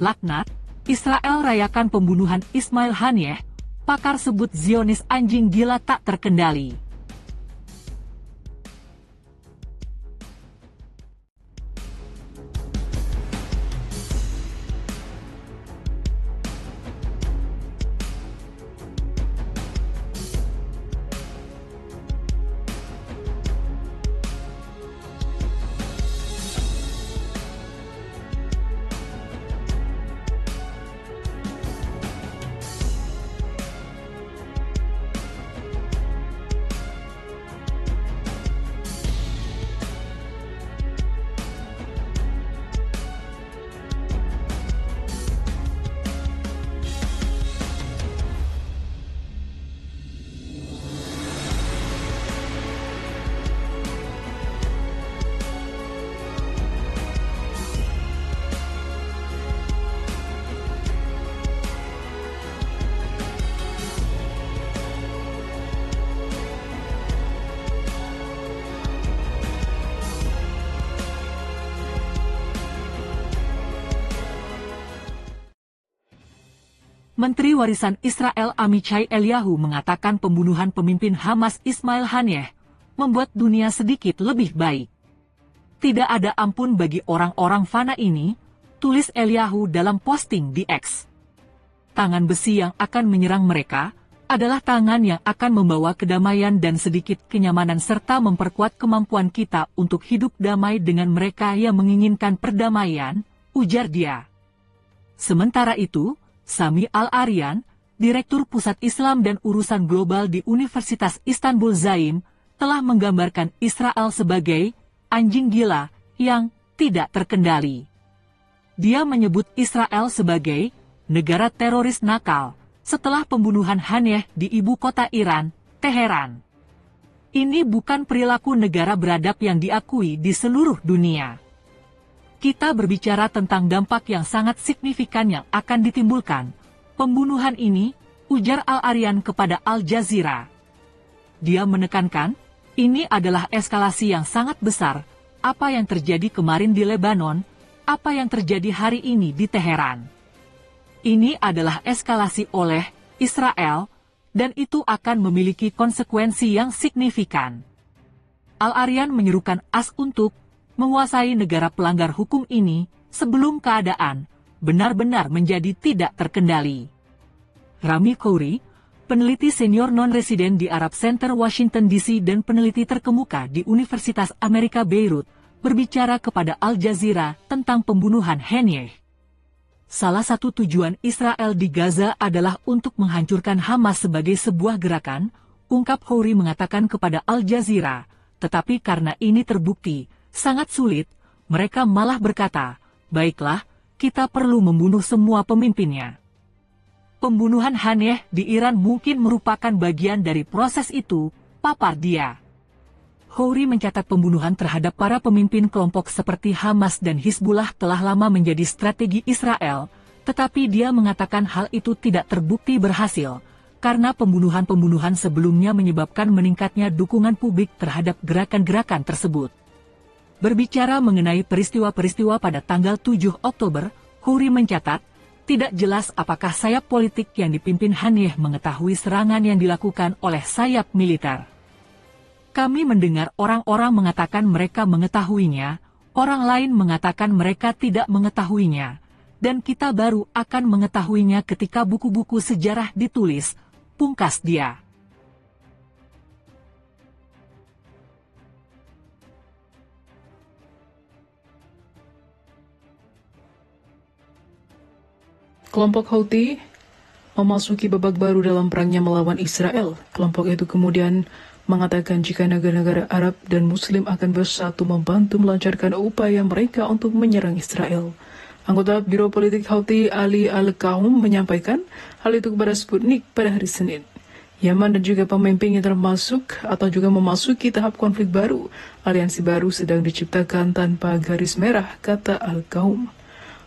Laknat, Israel rayakan pembunuhan Ismail Haniyeh, pakar sebut Zionis anjing gila tak terkendali. Menteri Warisan Israel Amichai Eliyahu mengatakan pembunuhan pemimpin Hamas Ismail Haniyeh membuat dunia sedikit lebih baik. Tidak ada ampun bagi orang-orang fana ini, tulis Eliyahu dalam posting di X. Tangan besi yang akan menyerang mereka adalah tangan yang akan membawa kedamaian dan sedikit kenyamanan serta memperkuat kemampuan kita untuk hidup damai dengan mereka yang menginginkan perdamaian, ujar dia. Sementara itu, Sami Al-Aryan, Direktur Pusat Islam dan Urusan Global di Universitas Istanbul Zaim, telah menggambarkan Israel sebagai anjing gila yang tidak terkendali. Dia menyebut Israel sebagai negara teroris nakal setelah pembunuhan Haniyeh di ibu kota Iran, Teheran. Ini bukan perilaku negara beradab yang diakui di seluruh dunia. Kita berbicara tentang dampak yang sangat signifikan yang akan ditimbulkan pembunuhan ini, ujar Al-Aryan kepada Al Jazeera. Dia menekankan, ini adalah eskalasi yang sangat besar, apa yang terjadi kemarin di Lebanon, apa yang terjadi hari ini di Teheran. Ini adalah eskalasi oleh Israel, dan itu akan memiliki konsekuensi yang signifikan. Al-Aryan menyerukan AS untuk menguasai negara pelanggar hukum ini sebelum keadaan benar-benar menjadi tidak terkendali. Rami Khouri, peneliti senior non-residen di Arab Center Washington DC dan peneliti terkemuka di Universitas Amerika Beirut, berbicara kepada Al Jazeera tentang pembunuhan Haniyeh. Salah satu tujuan Israel di Gaza adalah untuk menghancurkan Hamas sebagai sebuah gerakan, ungkap Khouri mengatakan kepada Al Jazeera, tetapi karena ini terbukti sangat sulit, mereka malah berkata, baiklah, kita perlu membunuh semua pemimpinnya. Pembunuhan Haniyeh di Iran mungkin merupakan bagian dari proses itu, papar dia. Khouri mencatat pembunuhan terhadap para pemimpin kelompok seperti Hamas dan Hizbullah telah lama menjadi strategi Israel, tetapi dia mengatakan hal itu tidak terbukti berhasil, karena pembunuhan-pembunuhan sebelumnya menyebabkan meningkatnya dukungan publik terhadap gerakan-gerakan tersebut. Berbicara mengenai peristiwa-peristiwa pada tanggal 7 Oktober, Khouri mencatat, tidak jelas apakah sayap politik yang dipimpin Haniyeh mengetahui serangan yang dilakukan oleh sayap militer. Kami mendengar orang-orang mengatakan mereka mengetahuinya, orang lain mengatakan mereka tidak mengetahuinya, dan kita baru akan mengetahuinya ketika buku-buku sejarah ditulis, pungkas dia. Kelompok Houthi memasuki babak baru dalam perangnya melawan Israel. Kelompok itu kemudian mengatakan jika negara-negara Arab dan Muslim akan bersatu membantu melancarkan upaya mereka untuk menyerang Israel. Anggota Biro Politik Houthi Ali Al-Qaum menyampaikan hal itu kepada Sputnik pada hari Senin. Yaman dan juga pemimpinnya termasuk atau juga memasuki tahap konflik baru. Aliansi baru sedang diciptakan tanpa garis merah, kata Al-Qaum.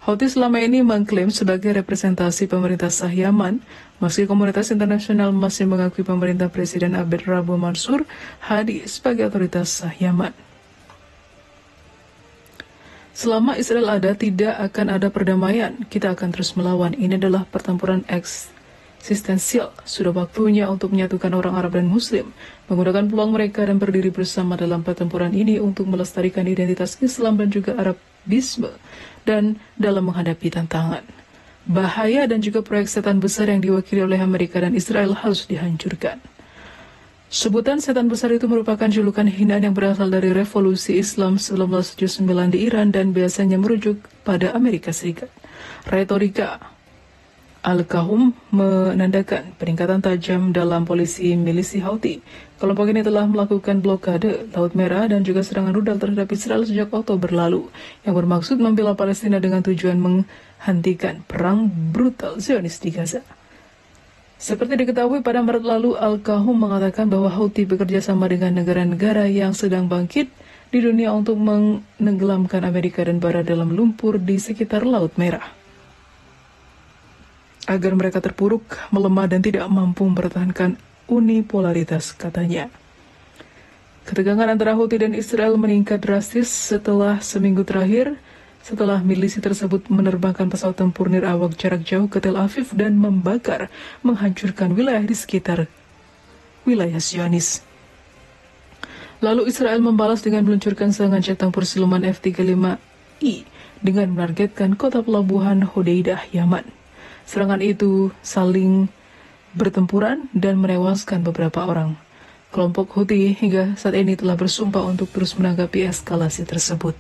Houthi selama ini mengklaim sebagai representasi pemerintah sah Yaman, meski komunitas internasional masih mengakui pemerintah Presiden Abed Rabbo Mansur Hadi sebagai otoritas sah Yaman. Selama Israel ada, tidak akan ada perdamaian. Kita akan terus melawan. Ini adalah pertempuran eksistensial. Sudah waktunya untuk menyatukan orang Arab dan Muslim, menggunakan peluang mereka dan berdiri bersama dalam pertempuran ini untuk melestarikan identitas Islam dan juga Arabisme dan dalam menghadapi tantangan. Bahaya dan juga proyek setan besar yang diwakili oleh Amerika dan Israel harus dihancurkan. Sebutan setan besar itu merupakan julukan hinaan yang berasal dari revolusi Islam 1979 di Iran dan biasanya merujuk pada Amerika Serikat. Retorika Al-Kahum menandakan peningkatan tajam dalam polisi milisi Houthi. Kelompok ini telah melakukan blokade Laut Merah dan juga serangan rudal terhadap Israel sejak Oktober lalu, yang bermaksud membela Palestina dengan tujuan menghentikan perang brutal Zionis di Gaza. Seperti diketahui pada Maret lalu, Al-Kahum mengatakan bahwa Houthi bekerja sama dengan negara-negara yang sedang bangkit di dunia untuk menenggelamkan Amerika dan Barat dalam lumpur di sekitar Laut Merah, agar mereka terpuruk, melemah, dan tidak mampu mempertahankan unipolaritas, katanya. Ketegangan antara Houthi dan Israel meningkat drastis setelah seminggu terakhir, setelah milisi tersebut menerbangkan pesawat tempur nirawak jarak jauh ke Tel Aviv dan menghancurkan wilayah di sekitar wilayah Zionis. Lalu Israel membalas dengan meluncurkan serangan jet tempur siluman F-35I dengan menargetkan kota pelabuhan Hodeidah, Yaman. Serangan itu saling bertempuran dan menewaskan beberapa orang. Kelompok Houthi hingga saat ini telah bersumpah untuk terus menanggapi eskalasi tersebut.